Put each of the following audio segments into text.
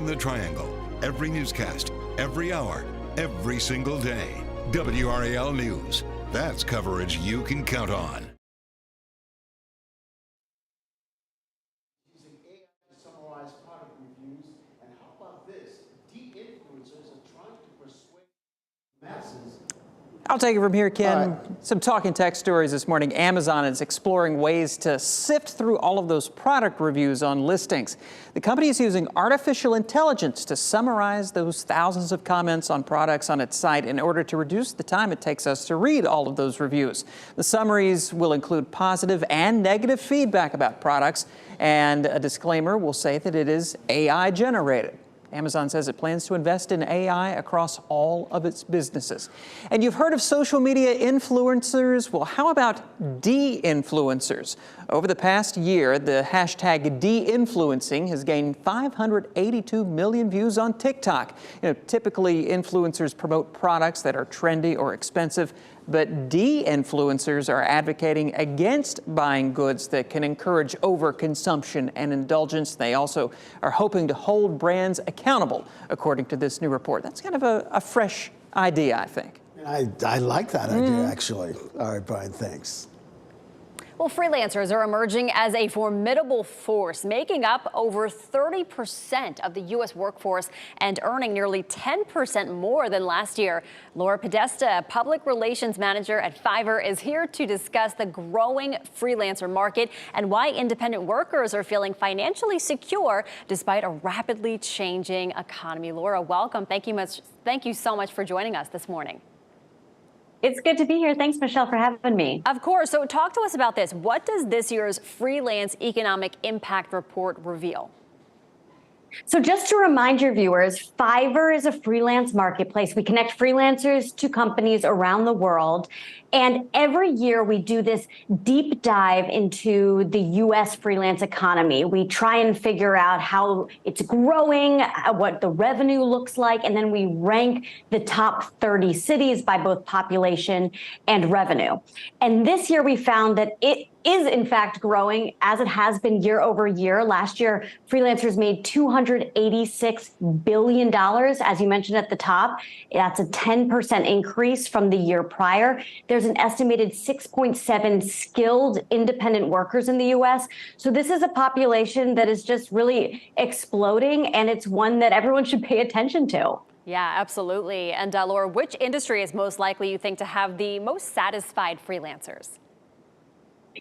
The Triangle. Every newscast, every hour, every single day. WRAL News. That's coverage you can count on. Using AI to summarize product reviews. And how about this? De-influencers are trying to persuade masses. I'll take it from here, Ken. Some talking tech stories this morning. Amazon is exploring ways to sift through all of those product reviews on listings. The company is using artificial intelligence to summarize those thousands of comments on products on its site in order to reduce the time it takes us to read all of those reviews. The summaries will include positive and negative feedback about products, and a disclaimer will say that it is AI generated. Amazon says it plans to invest in AI across all of its businesses. And you've heard of social media influencers. Well, how about de-influencers? Over the past year, the hashtag de-influencing has gained 582 million views on TikTok. Typically, influencers promote products that are trendy or expensive, but de-influencers are advocating against buying goods that can encourage overconsumption and indulgence. They also are hoping to hold brands accountable, according to this new report. That's kind of a fresh idea, I think. I like that idea, actually. All right, Brian, thanks. Well, freelancers are emerging as a formidable force, making up over 30% of the U.S. workforce and earning nearly 10% more than last year. Laura Podesta, public relations manager at Fiverr, is here to discuss the growing freelancer market and why independent workers are feeling financially secure despite a rapidly changing economy. Laura, welcome. Thank you so much for joining us this morning. It's good to be here. Thanks, Michelle, for having me. Of course. So talk to us about this. What does this year's Freelance Economic Impact Report reveal? So just to remind your viewers, Fiverr is a freelance marketplace. We connect freelancers to companies around the world. And every year we do this deep dive into the U.S. freelance economy. We try and figure out how it's growing, what the revenue looks like, and then we rank the top 30 cities by both population and revenue. And this year we found that it is in fact growing as it has been year over year. Last year, freelancers made $286 billion, as you mentioned at the top. That's a 10% increase from the year prior. There's an estimated 6.7 skilled independent workers in the U.S. So this is a population that is just really exploding, and it's one that everyone should pay attention to. Yeah, absolutely. And Laura, which industry is most likely, you think, to have the most satisfied freelancers?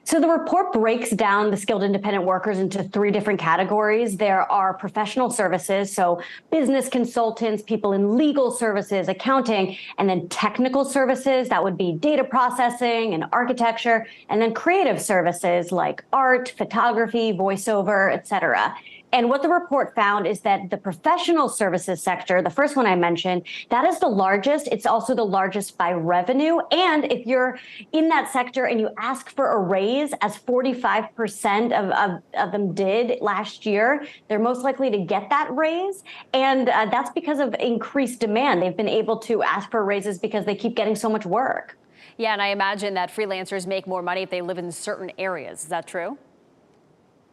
So the report breaks down the skilled independent workers into three different categories. There are professional services, so business consultants, people in legal services, accounting, and then technical services. That would be data processing and architecture, and then creative services like art, photography, voiceover, et cetera. And what the report found is that the professional services sector, the first one I mentioned, that is the largest. It's also the largest by revenue. And if you're in that sector and you ask for a raise, as 45% of them did last year, they're most likely to get that raise. And that's because of increased demand. They've been able to ask for raises because they keep getting so much work. Yeah, and I imagine that freelancers make more money if they live in certain areas. Is that true?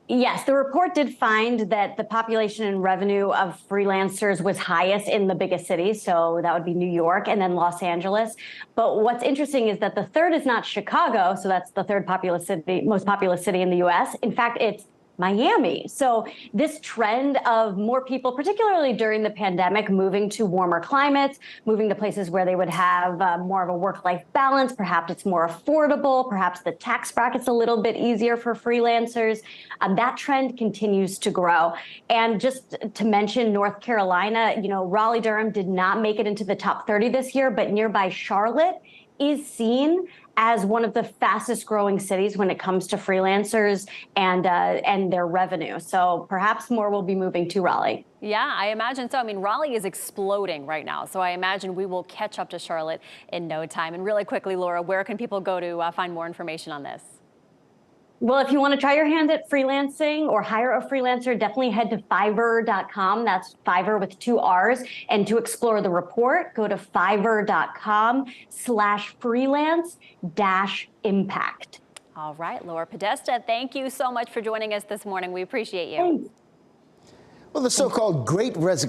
Yes, the report did find that the population and revenue of freelancers was highest in the biggest cities. So that would be New York and then Los Angeles. But what's interesting is that the third is not Chicago. So that's the third most populous city in the US. In fact, it's Miami. So this trend of more people, particularly during the pandemic, moving to warmer climates, moving to places where they would have more of a work-life balance, perhaps it's more affordable, perhaps the tax bracket's a little bit easier for freelancers. That trend continues to grow. And just to mention North Carolina, Raleigh-Durham did not make it into the top 30 this year, but nearby Charlotte is seen as one of the fastest growing cities when it comes to freelancers and their revenue. So perhaps more will be moving to Raleigh. Yeah, I imagine so. I mean, Raleigh is exploding right now. So I imagine we will catch up to Charlotte in no time. And really quickly, Laura, where can people go to find more information on this? Well, if you want to try your hand at freelancing or hire a freelancer, definitely head to Fiverr.com. That's Fiverr with 2 R's. And to explore the report, go to Fiverr.com/freelance-impact. All right, Laura Podesta, thank you so much for joining us this morning. We appreciate you. Thanks. Well, the so-called Great Resignation